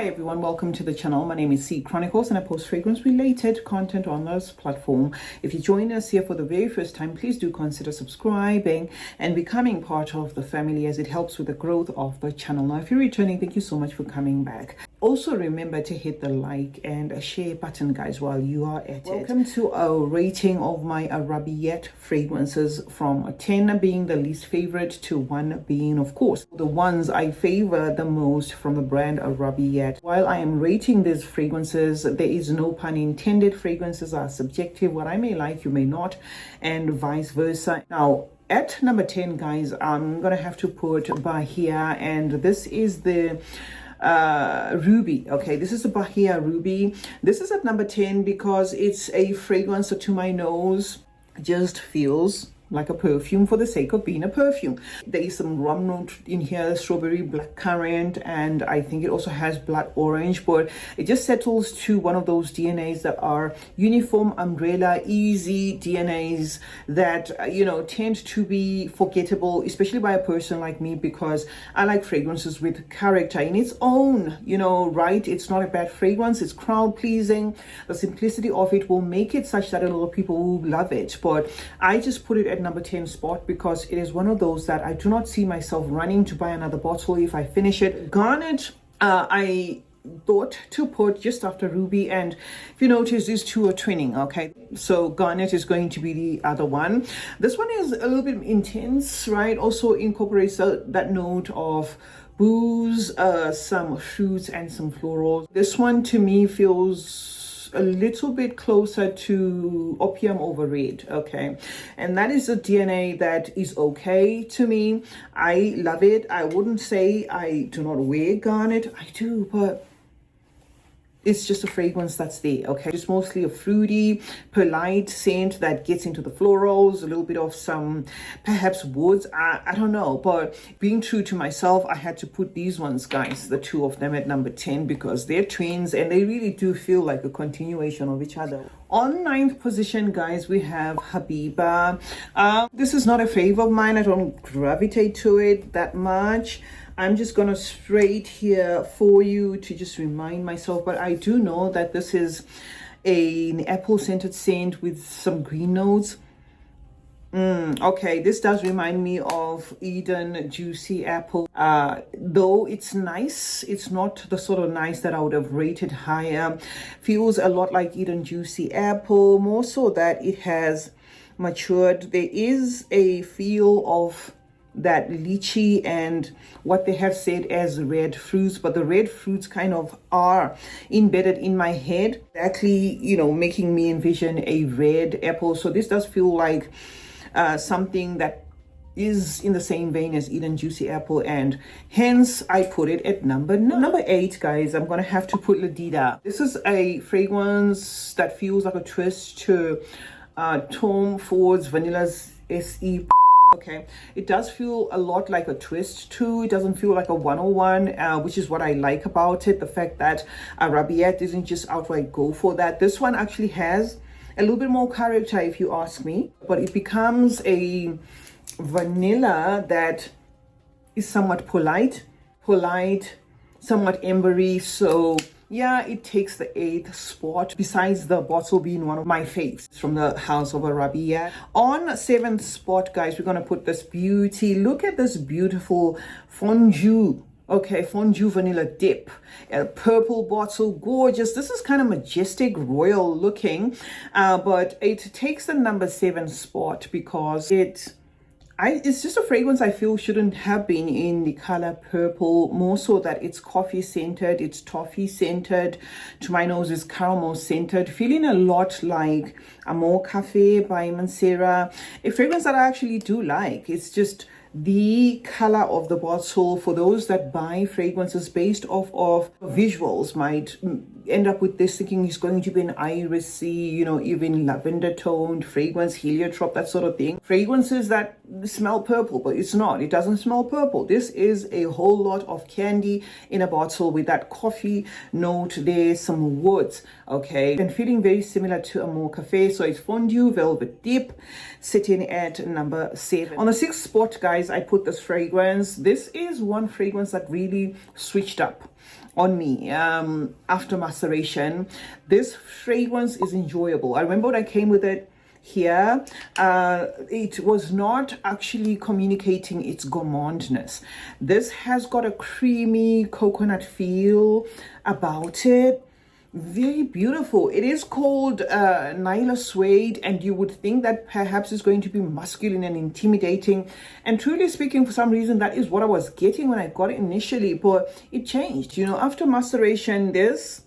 Hi everyone, welcome to the channel. My name is C Chronicles and I post fragrance related content on this platform. If you join us here for the very first time, please do consider subscribing and becoming part of the family, as it helps with the growth of the channel. Now if you're returning, thank you so much for coming back. Also remember to hit the like and share button, guys, while you are at it. Welcome to a rating of my Arabiyat fragrances, from 10 being the least favorite to 1 being, of course, the ones I favor the most from the brand Arabiyat. While I am rating these fragrances, there is no pun intended. Fragrances are subjective. What I may like, you may not, and vice versa. Now, at number 10, guys, I'm gonna have to put Bahia, and this is the Ruby. Okay, this is the Bahia Ruby. This is at number 10 because it's a fragrance that to my nose just feels like a perfume for the sake of being a perfume. There is some rum note in here, strawberry, blackcurrant, and I think it also has blood orange, but it just settles to one of those DNAs that are uniform, umbrella, easy DNAs that, you know, tend to be forgettable, especially by a person like me, because I like fragrances with character in its own, you know, right? It's not a bad fragrance. It's crowd pleasing. The simplicity of it will make it such that a lot of people will love it, but I just put it at number 10 spot because it is one of those that I do not see myself running to buy another bottle if I finish it. Garnet, I thought to put just after Ruby, and if you notice, these two are twinning. Okay, so Garnet is going to be the other one. This one is a little bit intense, right? Also incorporates that note of booze, some fruits and some florals. This one to me feels a little bit closer to opium over red. Okay, and that is a DNA that is okay to me. I love it. I wouldn't say I do not wear garnet. I do, but it's just a fragrance that's there. Okay, it's mostly a fruity, polite scent that gets into the florals, a little bit of some perhaps woods. I don't know, but being true to myself, I had to put these ones, guys, the two of them, at number 10 because they're twins and they really do feel like a continuation of each other. On 9th position, guys, we have Habiba. This is not a favorite of mine. I don't gravitate to it that much. I'm just gonna straight here for you to just remind myself, but I do know that this is an apple scented scent with some green notes. Okay, this does remind me of Eden Juicy Apple. Though it's nice, it's not the sort of nice that I would have rated higher. Feels a lot like Eden Juicy Apple, more so that it has matured. There is a feel of that lychee and what they have said as red fruits, but the red fruits kind of are embedded in my head, exactly, you know, making me envision a red apple. So this does feel like something that is in the same vein as Eden Juicy Apple, and hence I put it at number 8, guys. I'm gonna have to put Ladida. This is a fragrance that feels like a twist to Tom Ford's Vanilla's SE. Okay, it does feel a lot like a twist too. It doesn't feel like a 101, which is what I like about it. The fact that Arabiyat isn't just outright go for that. This one actually has a little bit more character, if you ask me, but it becomes a vanilla that is somewhat polite, somewhat embery. So yeah, it takes the 8th spot, besides the bottle being one of my faves from the house of Arabiyat. On 7th spot, guys, we're going to put this beauty. Look at this beautiful fondue. Okay, fondue vanilla dip. A purple bottle, gorgeous. This is kind of majestic, royal looking, but it takes the number 7 spot because it's just a fragrance I feel shouldn't have been in the color purple, more so that it's coffee scented, it's toffee scented, to my nose is caramel scented, feeling a lot like Amor Cafe by Mancera, a fragrance that I actually do like. It's just the color of the bottle. For those that buy fragrances based off of visuals, might end up with this thinking it's going to be an irisy, you know, even lavender toned fragrance, heliotrope, that sort of thing. Fragrances that smell purple, but it's not. It doesn't smell purple. This is a whole lot of candy in a bottle with that coffee note there, some woods. Okay, and feeling very similar to Amor Cafe. So it's fondue velvet dip, sitting at number 7. On the 6th spot, guys, I put this fragrance. This is one fragrance that really switched up. on me after maceration. This fragrance is enjoyable. I remember when I came with it here, it was not actually communicating its gourmandness. This has got a creamy coconut feel about it. Very beautiful. It is called Nyla Suede, and you would think that perhaps it's going to be masculine and intimidating. And truly speaking, for some reason, that is what I was getting when I got it initially, but it changed. You know, after maceration, this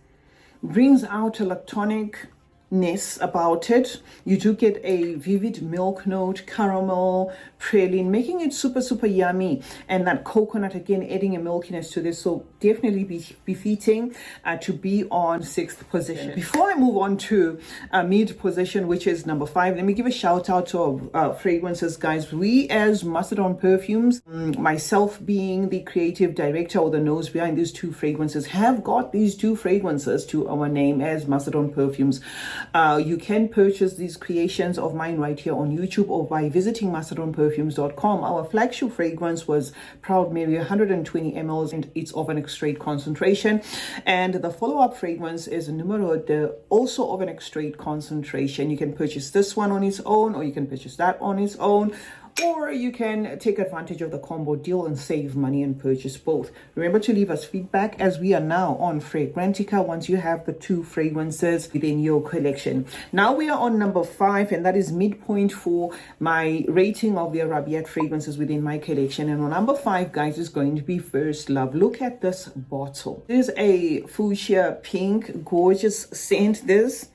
brings out a lactonicness about it. You do get a vivid milk note, caramel, praline, making it super, super yummy. And that coconut, again, adding a milkiness to this. So definitely befitting to be on 6th position. Before I move on to mid position, which is number 5, let me give a shout out to our fragrances, guys. We as Macedon Perfumes, myself being the creative director or the nose behind these 2 fragrances, have got these 2 fragrances to our name as Macedon Perfumes. You can purchase these creations of mine right here on YouTube or by visiting macedonperfumes.com. Our flagship fragrance was Proud Mary, 120 ml, and it's of an extrait concentration. And the follow-up fragrance is Numero de, also of an extrait concentration. You can purchase this one on its own, or you can purchase that on its own, or you can take advantage of the combo deal and save money and purchase both. Remember to leave us feedback, as we are now on Fragrantica once you have the 2 fragrances within your collection. Now we are on number 5, and that is midpoint for my rating of the Arabiyat fragrances within my collection. And on number 5, guys, is going to be First Love. Look at this bottle. This is a fuchsia pink, gorgeous scent. This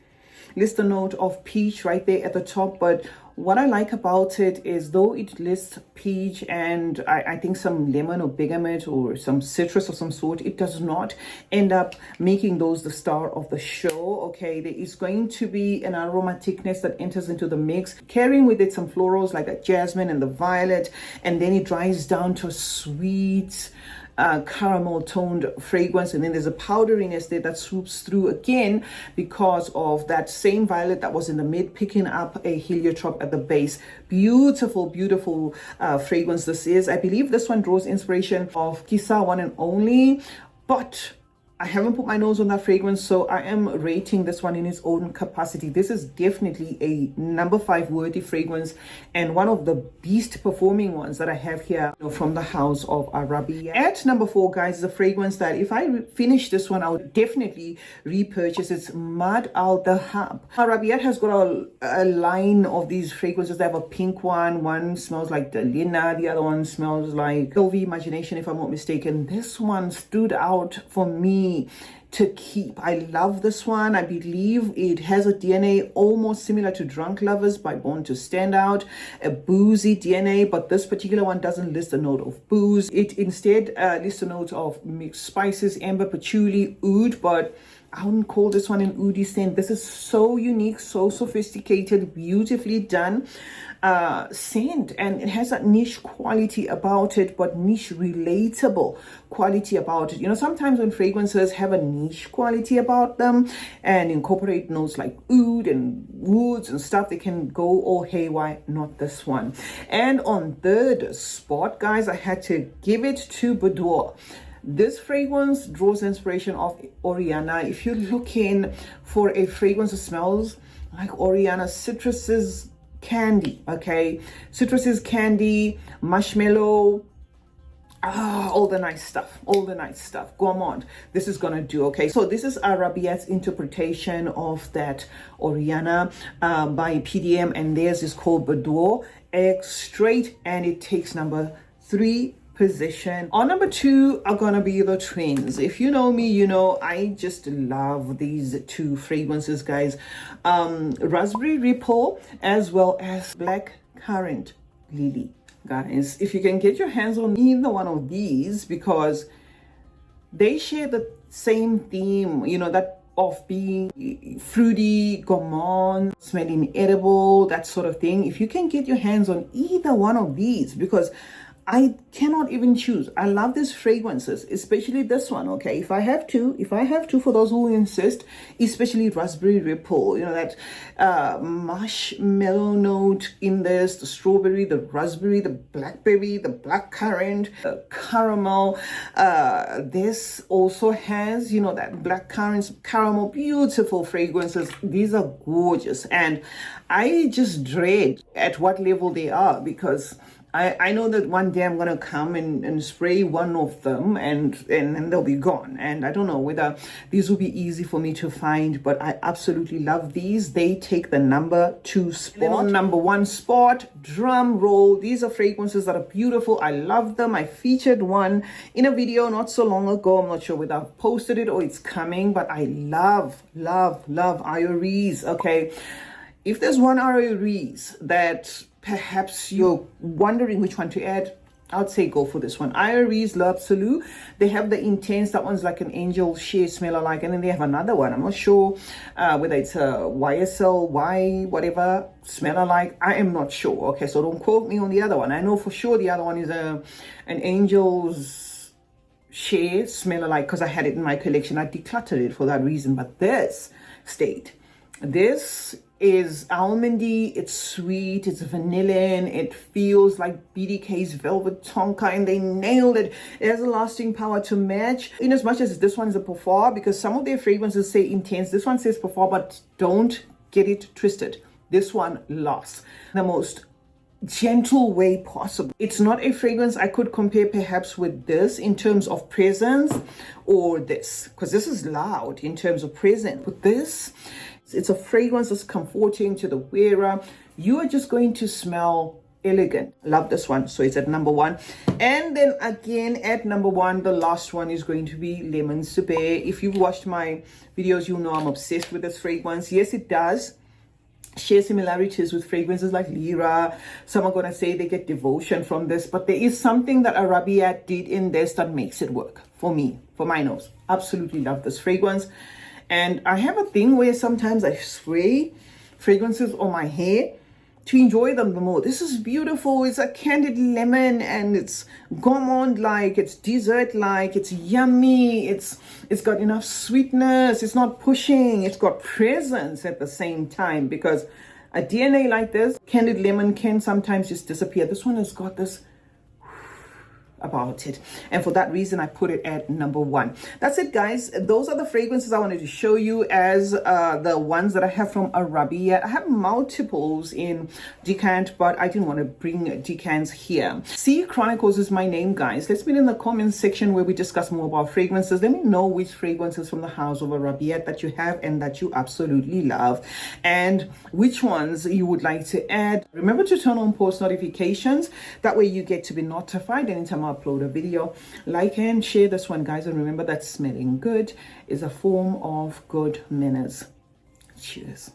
lists the note of peach right there at the top, but what I like about it is, though it lists peach and I think some lemon or bergamot or some citrus of some sort, it does not end up making those the star of the show. Okay, there is going to be an aromaticness that enters into the mix, carrying with it some florals like the jasmine and the violet, and then it dries down to a sweet caramel toned fragrance, and then there's a powderiness there that swoops through again because of that same violet that was in the mid, picking up a heliotrope at the base. Beautiful, beautiful fragrance this is. I believe this one draws inspiration of Kisa One and Only, but I haven't put my nose on that fragrance, so I am rating this one in its own capacity. This is definitely a number 5 worthy fragrance, and one of the beast performing ones that I have here from the house of Arabiyat. At number 4, guys, is a fragrance that if I finish this one, I would definitely repurchase. It's Mad Al Dahab. Arabiyat has got a line of these fragrances. They have a pink one smells like Delina, the other one smells like LV Imagination, if I'm not mistaken. This one stood out for me to keep. I love this one. I believe it has a DNA almost similar to Drunk Lovers by Born to Stand Out, a boozy DNA, but this particular one doesn't list a note of booze. It instead lists a note of mixed spices, amber, patchouli, oud, but I wouldn't call this one an oody scent. This is so unique, so sophisticated, beautifully done scent, and it has that niche quality about it, but niche relatable quality about it. You know, sometimes when fragrances have a niche quality about them and incorporate notes like oud and woods and stuff, they can go all haywire. Not this one. And on 3rd spot, guys, I had to give it to Boudoir. This fragrance draws inspiration of Oriana. If you're looking for a fragrance that smells like Oriana, citruses, candy, okay, citruses, candy, marshmallow, all the nice stuff, gourmand, this is gonna do. Okay, so this is Arabiyat's interpretation of that Oriana by PDM, and theirs is called Boudoir Extrait, and it takes number 3 position. On number 2 are gonna be the twins. If you know me, you know I just love these 2 fragrances, guys. Raspberry Ripple as well as Black Currant Lily. Guys, if you can get your hands on either one of these, because they share the same theme, you know, that of being fruity, gourmand, smelling edible, that sort of thing. If you can get your hands on either one of these, because I cannot even choose. I love these fragrances, especially this one. Okay, if I have to, for those who insist, especially raspberry ripple, you know, that marshmallow note in this, the strawberry, the raspberry, the blackberry, the blackcurrant, the caramel. This also has, you know, that blackcurrant, caramel, beautiful fragrances. These are gorgeous, and I just dread at what level they are, because I know that one day I'm going to come and spray one of them and they'll be gone. And I don't know whether these will be easy for me to find, but I absolutely love these. They take the number 2 spot. Then on number 1 spot, drum roll. These are fragrances that are beautiful. I love them. I featured one in a video not so long ago. I'm not sure whether I've posted it or it's coming, but I love Iris. Okay. If there's one Iris that perhaps you're wondering which one to add, I'd say go for this one. Iris L'Absolu. They have the Intense. That one's like an angel shea smell alike. And then they have another one. I'm not sure whether it's a YSL, whatever, smell alike. I am not sure. Okay, so don't quote me on the other one. I know for sure the other one is an angel's shea smell alike, because I had it in my collection. I decluttered it for that reason. But this stayed. This is almondy, it's sweet, it's vanillin, it feels like BDK's Velvet Tonka, and they nailed it. It has a lasting power to match, in as much as this one is a Parfum, because some of their fragrances say Intense. This one says Parfum, but don't get it twisted. This one lasts the most gentle way possible. It's not a fragrance I could compare perhaps with this in terms of presence, or this, because this is loud in terms of presence. But this, it's a fragrance that's comforting to the wearer. You are just going to smell elegant. Love this one. So it's at number 1. And then again at number 1, the last one is going to be Lemon Sorbet. If you've watched my videos, you know I'm obsessed with this fragrance. Yes, it does share similarities with fragrances like Lyra. Some are going to say they get devotion from this, but there is something that Arabiyat did in this that makes it work for me, for my nose. Absolutely love this fragrance. And I have a thing where sometimes I spray fragrances on my hair to enjoy them the more. This is beautiful. It's a candied lemon, and it's gourmand-like, it's dessert-like, it's yummy, it's got enough sweetness, it's not pushing, it's got presence at the same time, because a DNA like this, candied lemon, can sometimes just disappear. This one has got this about it, and for that reason I put it at number 1. That's it, guys. Those are the fragrances I wanted to show you as the ones that I have from Arabiyat. I have multiples in decant, but I didn't want to bring decants here. CeeChronicles is my name, guys. Let's meet in the comments section where we discuss more about fragrances. Let me know which fragrances from the house of Arabiyat that you have and that you absolutely love, and which ones you would like to add. Remember to turn on post notifications. That way you get to be notified anytime I upload a video. Like and share this one, guys, and remember that smelling good is a form of good manners. Cheers.